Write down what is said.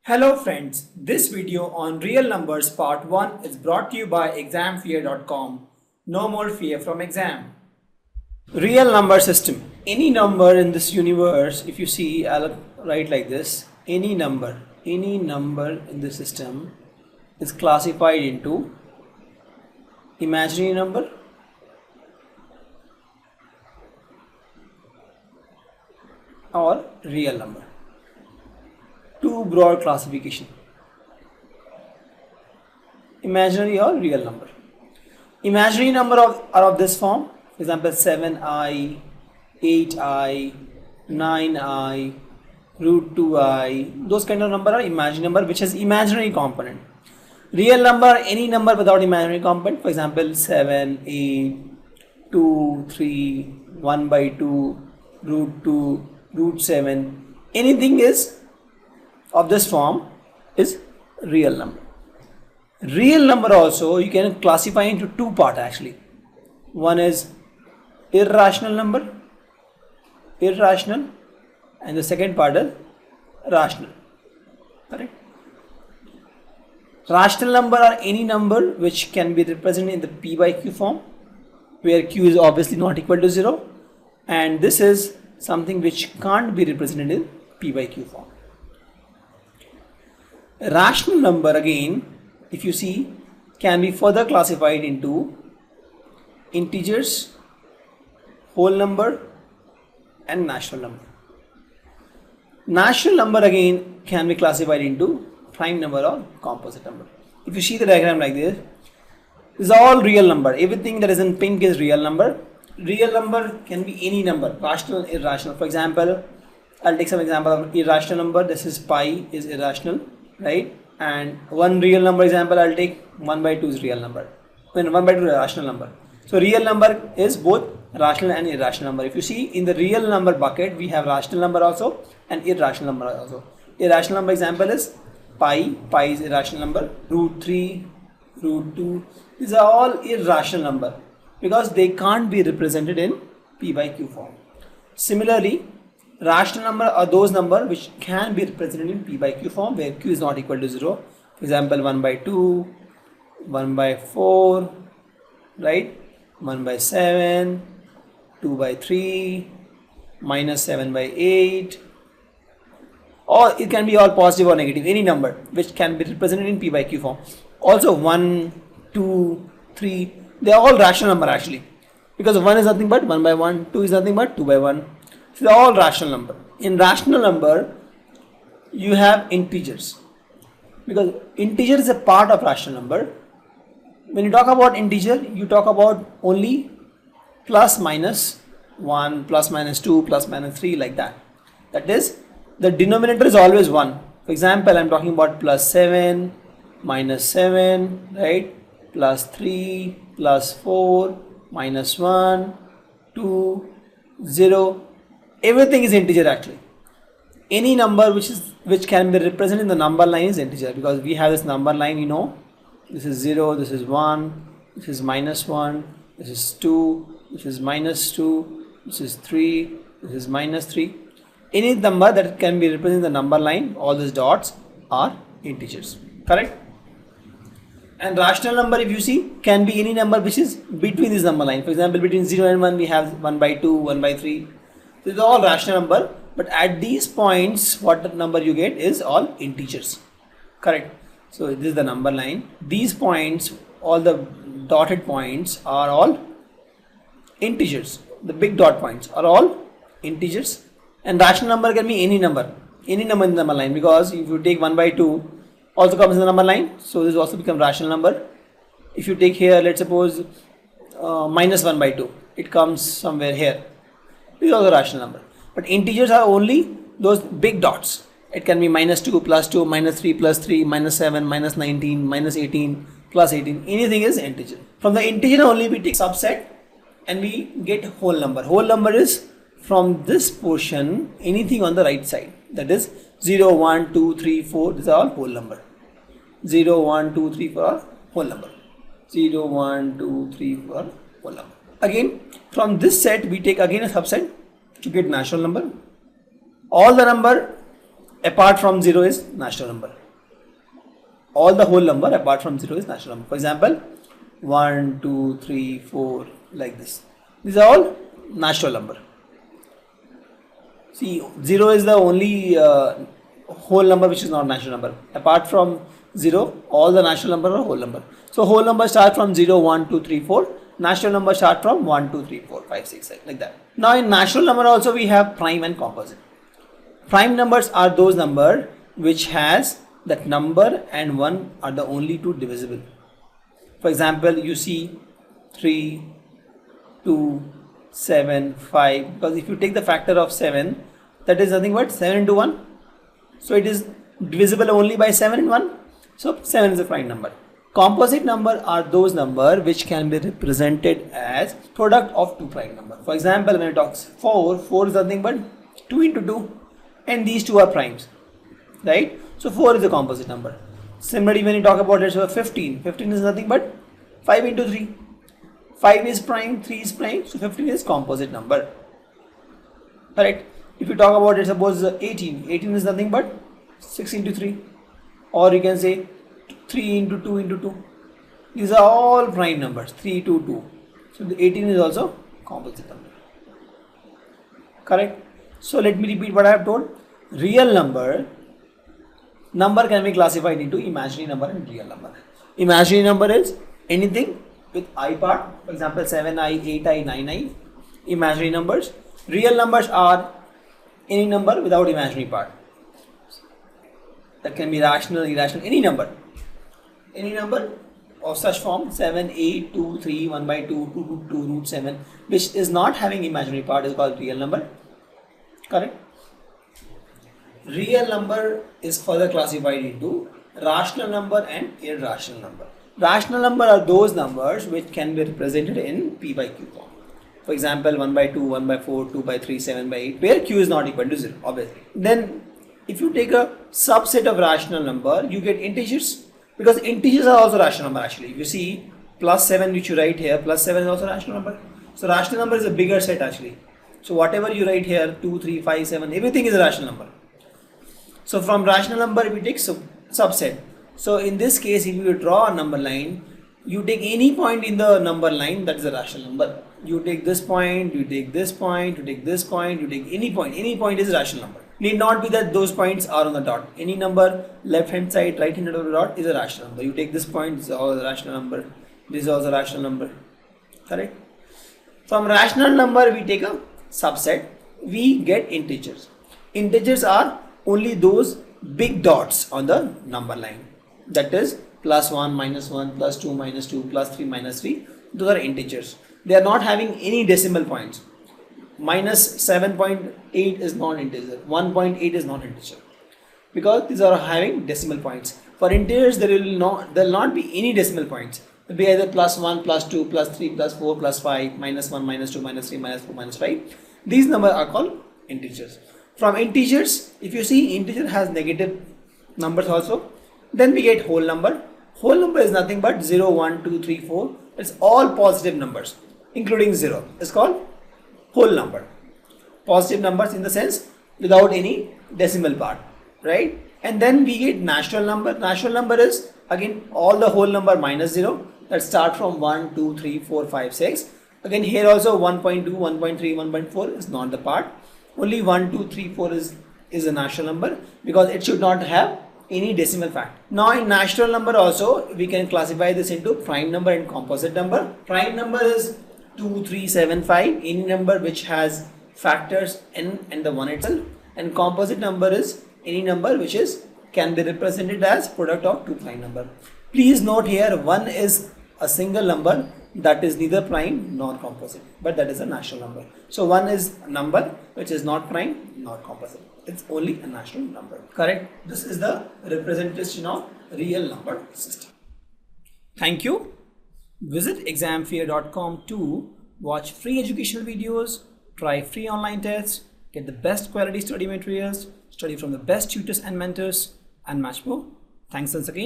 Hello friends, this video on real numbers part 1 is brought to you by examfear.com. No more fear from exam. Real number system. Any number in this universe, if you see, I'll write like this. Any number in the system is classified into imaginary number, or real number. Two broad classification: imaginary or real number. Imaginary number are of this form. For example, 7i, 8i, 9i, root 2i. Those kind of number are imaginary number which has imaginary component. Real number, any number without imaginary component. For example, 7, 8, 2, 3, 1 by 2, root 2, root 7. Anything is of this form is real number. Real number also you can classify into two parts actually. One is irrational number, and the second part is rational. Correct? Rational number are any number which can be represented in the p by q form, where q is obviously not equal to 0, and this is something which can't be represented in p by q form. Rational number, again, if you see, can be further classified into integers, whole number, and natural number. Natural number again can be classified into prime number or composite number. If you see the diagram like this is all real number. Everything that is in pink is real number. Real number can be any number, rational, irrational. For example, I'll take some example of irrational number. This is pi is irrational, right? And one real number example I'll take, 1 by 2 is real number. When 1 by 2 is a rational number. So real number is both rational and irrational number. If you see in the real number bucket, we have rational number also and irrational number also. Irrational number example is pi is irrational number, root 3, root 2. These are all irrational number because they can't be represented in p by q form. Similarly, rational number are those number which can be represented in p by q form where q is not equal to 0. For example, 1 by 2, 1 by 4, right? 1 by 7, 2 by 3, minus 7 by 8. Or it can be all positive or negative, any number which can be represented in p by q form. Also 1, 2, 3, they are all rational number actually, because 1 is nothing but 1 by 1, 2 is nothing but 2 by 1. So they are all rational number. In rational number, you have integers, because integer is a part of rational number. When you talk about integer, you talk about only plus minus 1, plus minus 2, plus minus 3, like that. That is, the denominator is always 1. For example, I am talking about plus 7, minus 7, right? Plus 3, plus 4, minus 1, 2, 0. Everything is integer actually. Any number which can be represented in the number line is integer, because we have this number line, you know, this is 0, this is 1, this is minus 1, this is 2, this is minus 2, this is 3, this is minus 3. Any number that can be represented in the number line, all these dots are integers. Correct? And rational number, if you see, can be any number which is between this number line. For example, between 0 and 1 we have 1 by 2, 1 by 3. These are all rational number, but at these points what number you get is all integers. Correct? So this is the number line. These points, all the dotted points are all integers. The big dot points are all integers. And rational number can be any number in the number line, because if you take 1 by 2 also comes in the number line, so this also becomes rational number. If you take here, let's suppose minus 1 by 2, it comes somewhere here. This is also rational number. But integers are only those big dots. It can be minus 2, plus 2, minus 3, plus 3, minus 7, minus 19, minus 18, plus 18. Anything is integer. From the integer only we take subset and we get whole number. Whole number is from this portion, anything on the right side. That is 0, 1, 2, 3, 4. These are all whole number. 0, 1, 2, 3, 4 are whole number. 0, 1, 2, 3, 4 are whole number. Again, from this set we take again a subset to get natural number. All the number apart from 0 is natural number. All the whole number apart from 0 is natural number. For example, 1, 2, 3, 4, like this. These are all natural number. See, 0 is the only whole number which is not natural number. Apart from 0, all the natural number are whole number. So whole number start from 0, 1, 2, 3, 4. Natural number start from 1, 2, 3, 4, 5, 6, 7, like that. Now in natural number also we have prime and composite. Prime numbers are those number which has that number and 1 are the only two divisible. For example, you see 3, 2, 7, 5, because if you take the factor of 7, that is nothing but 7 into 1. So it is divisible only by 7 and 1. So 7 is a prime number. Composite number are those number which can be represented as product of two prime number. For example, when it talks 4, 4 is nothing but 2 into 2, and these two are primes, right? So 4 is a composite number. Similarly, when you talk about it, so 15, 15 is nothing but 5 into 3. 5 is prime, 3 is prime, so 15 is composite number. Correct? If you talk about it, suppose 18, 18 is nothing but 6 into 3, or you can say 3 into 2 into 2. These are all prime numbers, 3, 2, 2. So the 18 is also composite number. Correct? So let me repeat what I have told. Real number can be classified into imaginary number and real number. Imaginary number is anything with I part, for example 7i, 8i, 9i, imaginary numbers. Real numbers are any number without imaginary part. That can be rational, irrational, any number. Any number of such form 7, 8, 2, 3, 1 by 2, 2, 2, root 7, which is not having imaginary part is called real number. Correct? Real number is further classified into rational number and irrational number. Rational number are those numbers which can be represented in P by Q form. For example, 1 by 2, 1 by 4, 2 by 3, 7 by 8, where Q is not equal to 0, obviously. Then, if you take a subset of rational number, you get integers, because integers are also rational number actually. You see, plus 7 which you write here, plus 7 is also rational number. So, rational number is a bigger set actually. So, whatever you write here, 2, 3, 5, 7, everything is a rational number. So, from rational number, we take subset. So, in this case, if you draw a number line, you take any point in the number line, that is a rational number. You take this point, you take this point, you take this point, you take any point is a rational number. Need not be that those points are on the dot. Any number, left hand side, right hand side of the dot is a rational number. You take this point, this is also a rational number. This is also a rational number. Correct? From rational number, we take a subset. We get integers. Integers are only those big dots on the number line. That is plus 1, minus 1, plus 2, minus 2, plus 3, minus 3. Those are integers. They are not having any decimal points. Minus 7.8 is non-integer. 1.8 is non-integer. Because these are having decimal points. For integers, there will not be any decimal points. It will be either plus 1, plus 2, plus 3, plus 4, plus 5, minus 1, minus 2, minus 3, minus 4, minus 5. These numbers are called integers. From integers, if you see integer has negative numbers also, then we get whole number. Whole number is nothing but 0, 1, 2, 3, 4. It's all positive numbers, including 0. It's called whole number. Positive numbers in the sense without any decimal part, right? And then we get natural number. Natural number is again all the whole number minus 0 that start from 1, 2, 3, 4, 5, 6. Again here also 1.2, 1.3, 1.4 is not the part. Only 1, 2, 3, 4 is a natural number because it should not have any decimal fact. Now in natural number also we can classify this into prime number and composite number. Prime number is 2, 3, 7, 5, any number which has factors n and the 1 itself, and composite number is any number which can be represented as product of two prime number. Please note here 1 is a single number that is neither prime nor composite, but that is a natural number. So 1 is a number which is not prime nor composite. It's only a natural number. Correct? This is the representation of real number system. Thank you. Visit examfear.com to watch free educational videos, try free online tests, get the best quality study materials, study from the best tutors and mentors, and much more. Thanks once again.